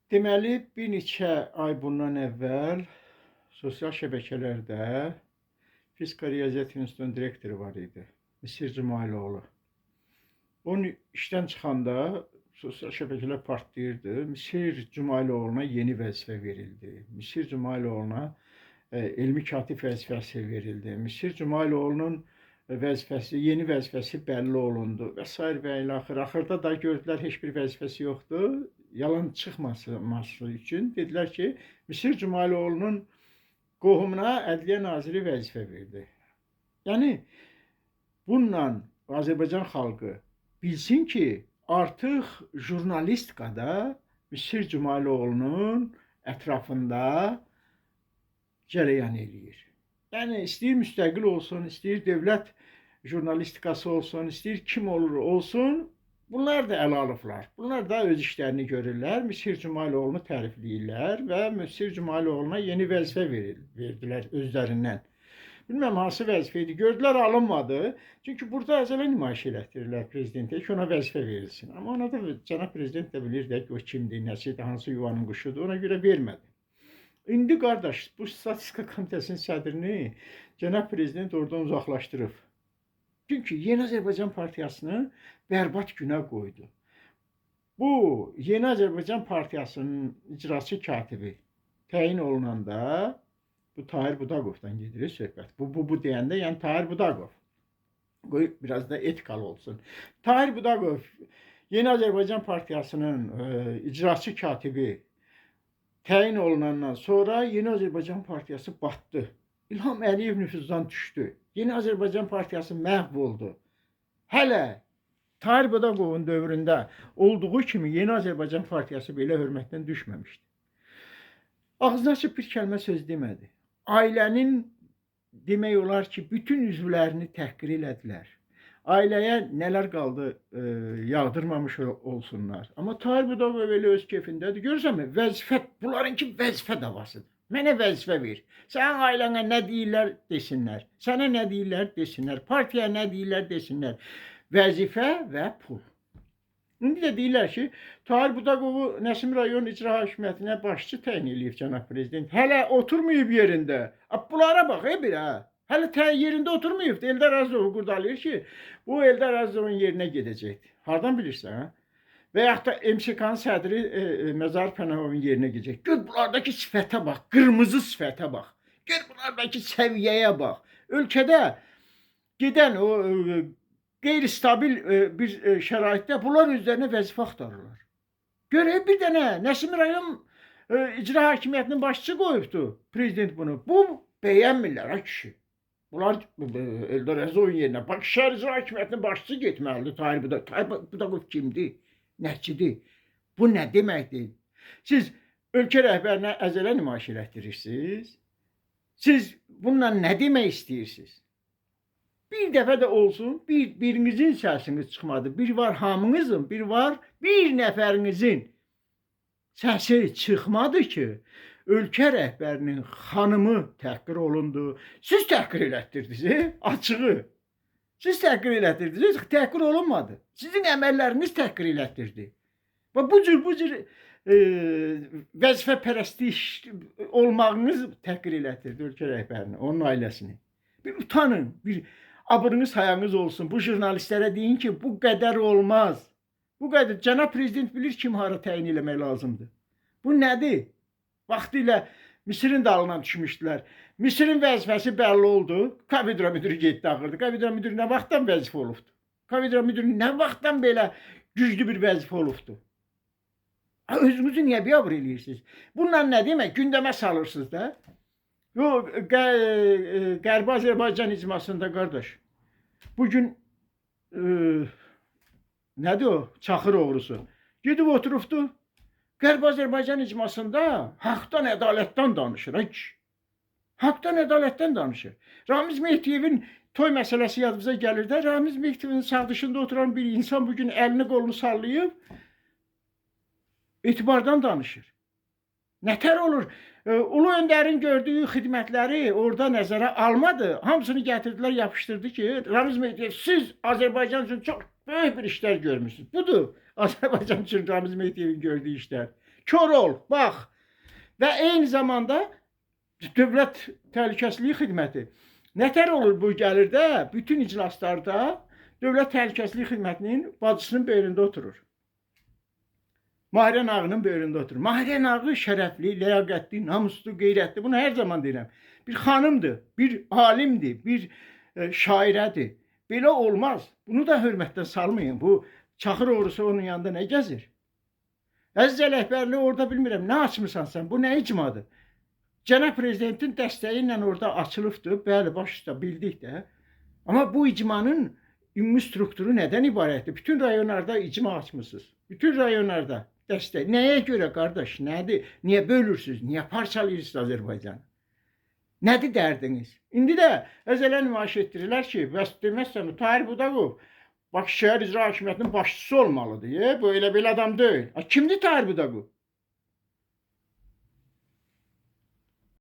Deməli, bir neçə ay bundan əvvəl sosial şəbəkələrdə Fizika Riyaziyyat İnstitutunun direktoru var idi, Misir Cumailoğlu. Onun işdən çıxanda sosial şəbəkələr partlayırdı. Misir Cumailoğlu'na yeni vəzifə verildi. Misir Cumailoğlu'na elmi katib vəzifəsi verildi. Misir Cumailoğlu'nun vəzifəsi, yeni vəzifəsi bəlli olundu və s. və ilə axır. Axırda da gördülər heç bir vəzifəsi yoxdur. Yalan çıxmaması üçün dedilər ki, Misir Cumailoğlu'nun qohumuna Ədliyyə Naziri vəzifə verdi. Yəni, bununla Azərbaycan xalqı bilsin ki, artıq jurnalistikada Misir Cumailoğlu'nun ətrafında cərəyan eləyir. Yəni, istəyir müstəqil olsun, istəyir dövlət jurnalistikası olsun, istəyir kim olur olsun, bunlar da ələ alıblar. Bunlar da öz işlərini görürlər, Misir Cumailoğlu'nu tərifləyirlər və Misir Cumailoğlu'na yeni vəzifə verdilər özlərindən. Bilməm, hansı vəzifə idi, gördülər alınmadı. Çünki burada əzələ nümayiş elətdirirlər prezidentə ki, ona vəzifə verilsin. Amma ona da cənab prezident də bilirdi ki, o kimdir, nəsidir, hansı yuvanın quşudur, ona görə vermədi. İndi qardaş, bu Statistika Komitəsinin sədrini cənab prezident oradan uzaqlaşdırıb. Çünki Yeni Azərbaycan Partiyasını bərbad günə qoydu. Bu, Yeni Azərbaycan Partiyasının icraçı katibi təyin olunanda, bu Tahir Budaqovdan gedir söhbət. Bu deyəndə, yəni Tahir Budaqov. Qoy biraz da etikalı olsun. Tahir Budaqov, Yeni Azərbaycan Partiyasının icraçı katibi təyin olunandan sonra Yeni Azərbaycan Partiyası batdı. İlham Əliyev nüfuzdan düşdü. Yeni Azərbaycan Partiyası məhv oldu. Hələ Tahir Budaqovun dövründə olduğu kimi Yeni Azərbaycan Partiyası belə hörmətdən düşməmişdi. Ağzını açıb bir kəlmə söz demədi. Ailənin demək olar ki, bütün üzvlərini təhqir elədilər. Ailəyə nələr qaldı yağdırmamış olsunlar. Amma Tahir Budaqov elə öz keyfindədir. Görürsənmi, vəzifə, bunlarınki vəzifə davasıdır. Mənə vəzifə ver. Sənin ailənə nə deyirlər desinlər. Sənə nə deyirlər desinlər. Partiyaya nə deyirlər desinlər. Vəzifə və pul. İndi də deyirlər ki, Tahir Budaqovu Nəsim rayon icra hakimiyyətinə başçı təyin eləyib cənab prezident. Hələ oturmayıb yerində. Bunlara bax, bir ha. Hələ yerində oturmayıb. Eldar Əzizovu qurdalayır ki, bu Eldar Əzizovun yerinə gedəcəkdir. Hardan bilirsən, ha? Və yaxud da MSK-nın sədri Məzar Pənəhovun yerinə gedəcək. Gör, bunlardakı sifətə bax, qırmızı sifətə bax. Gör, bunlardakı səviyyəyə bax. Ölkədə gedən o qeyri-stabil bir şəraitdə bunlar özlərinə vəzifə axtarırlar. Gör, bir dənə Nəsim rayon icra hakimiyyətinin başçısı qoyubdu prezident bunu. Bu bəyənmirlər, ha kişi. Bunlar Eldar Əzizovun yerinə, Bakı şəhər icra hakimiyyətinin başçısı getməlidir Tahir Budaqov. Tahir Budaqov kimdir? Nəçidir? Bu nə deməkdir? Siz ölkə rəhbərinə əzələ nümayiş elətdirirsiniz. Siz bununla nə demək istəyirsiniz? Bir dəfə də olsun, birinizin səsiniz çıxmadı. Bir var hamınızın, bir var bir nəfərinizin səsi çıxmadı ki, ölkə rəhbərinin xanımı təhqir olundu. Siz təhqir elətdirdiniz, açığı. Siz təhqir elətdirdiniz, təhqir olunmadı. Sizin əməlləriniz təhqir elətdirdi. Bu cür vəzifəpərəstlik olmağınız təhqir elətdirdi ölkə rəhbərini, onun ailəsini. Bir utanın, bir abırınız hayağınız olsun. Bu jurnalistlərə deyin ki, bu qədər olmaz. Bu qədər. Cənab prezident bilir kim hara təyin eləmək lazımdır. Bu nədir? Vaxtilə Misirin dalına düşmüşdülər. Misirin vəzifəsi bəlli oldu. Kafedra müdürü getdi axırdı. Kafedra müdürü nə vaxtdan vəzifə olubdu? Kafedra müdürü nə vaxtdan belə güclü bir vəzifə olubdu? Özünüzü niyə biabır eləyirsiniz? Bununla nə demək? Gündəmə salırsınız da. Yox, Qərbi Azərbaycan icmasında qardaş. Bugün nədir o? Çaxır oğrusu. Gedib oturubdu. Qərbi Azərbaycan icmasında haqdan, ədalətdən danışır. Haqdan, ədalətdən danışır. Ramiz Mehdiyevin toy məsələsi yadımıza gəlir də. Ramiz Mehdiyevin sağ dışında oturan bir insan bugün əlini qolunu sallayıb etibardan danışır. Nətər olur? Ulu Öndərin gördüyü xidmətləri orada nəzərə almadı. Hamısını gətirdilər, yapışdırdı ki, Ramiz Mehdiyev, siz Azərbaycan üçün çox böyük bir işlər görmüşsünüz. Budur Azərbaycan üçün Ramiz Mehdiyevin gördüyü işlər. Kör ol, bax. Və eyni zamanda Dövlət Təhlükəsizlik Xidməti nətər olur bu gəlir də bütün iclaslarda Dövlət Təhlükəsizlik Xidmətinin bacısının böyründə oturur. Mahirə Nağının böyründə oturur. Mahirə Nağı şərəfli, ləyaqətli, namuslu, qeyrətli. Bunu hər zaman deyirəm. Bir xanımdır, bir alimdir, bir şairədir. Belə olmaz. Bunu da hörmətdən salmayın. Bu çaxır oğrusu onun yanında nə gəzir? Əziz Ələkbərli, orada bilmirəm, nə açmısan sən? Bu nə icmadır? Cənab Prezidentin dəstəyi ilə orada açılıbdır. Bəli, baş üstə bildik də. Amma bu icmanın ümumi strukturu nədən ibarətdir? Bütün rayonlarda icma açmışsınız. Bütün rayonlarda dəstək. Nəyə görə qardaş? Nədir? Niyə bölürsünüz? Niyə parçalayırsınız Azərbaycanı? Nədir dərdiniz? İndi də əzələ nümayiş etdirirlər ki, bəs deməzsən, Tahir Budaqov Bakı Şəhər İcra Hakimiyyətinin başçısı olmalıdır. Bu elə belə adam deyil. Kimdir Tahir Budaqov?